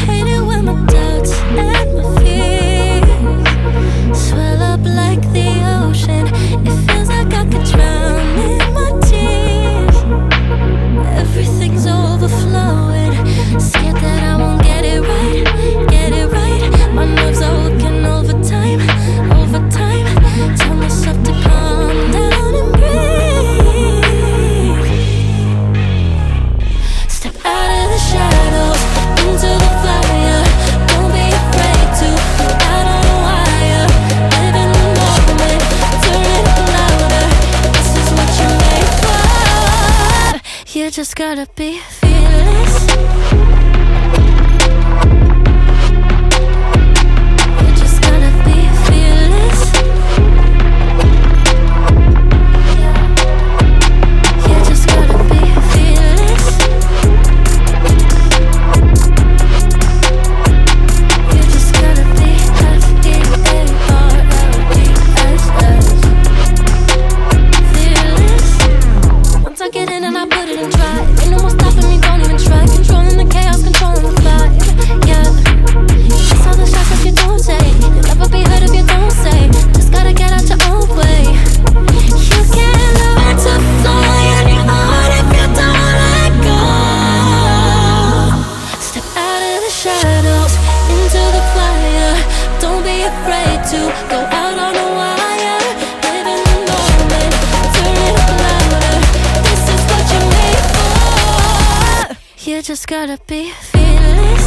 Hate it when my doubts and my fears swell up like the ocean. It feels like I could drown in my tears. Everything's overflowing. Scared that I won't get it right, get it right. My nerves are working overtime, overtime. Tell myself to calm down and breathe. Step out of the shadows into the fire. Don't be afraid to go out on a wire. Live in the moment, turn it up louder. This is what you're made for. You just gotta be fearless. You just gotta be fearless. You just gotta be fearless. You just gotta be F-E-A-R-L-E-S-S. Fearless. Once I get in and I put it in drive, ain't no more stopping me, don't even try. Controlling the chaos, controlling the vibe. Yeah. It's all the shots that you don't take. You'll never be heard if you don't say. Just gotta get out your own way. You can't learn to fly on your own if you don't let go. Step out of the shadows into the fire. Don't be afraid to go out on a wire. Live in the moment, turn it up louder. This is what you're made for. You just gotta be fearless.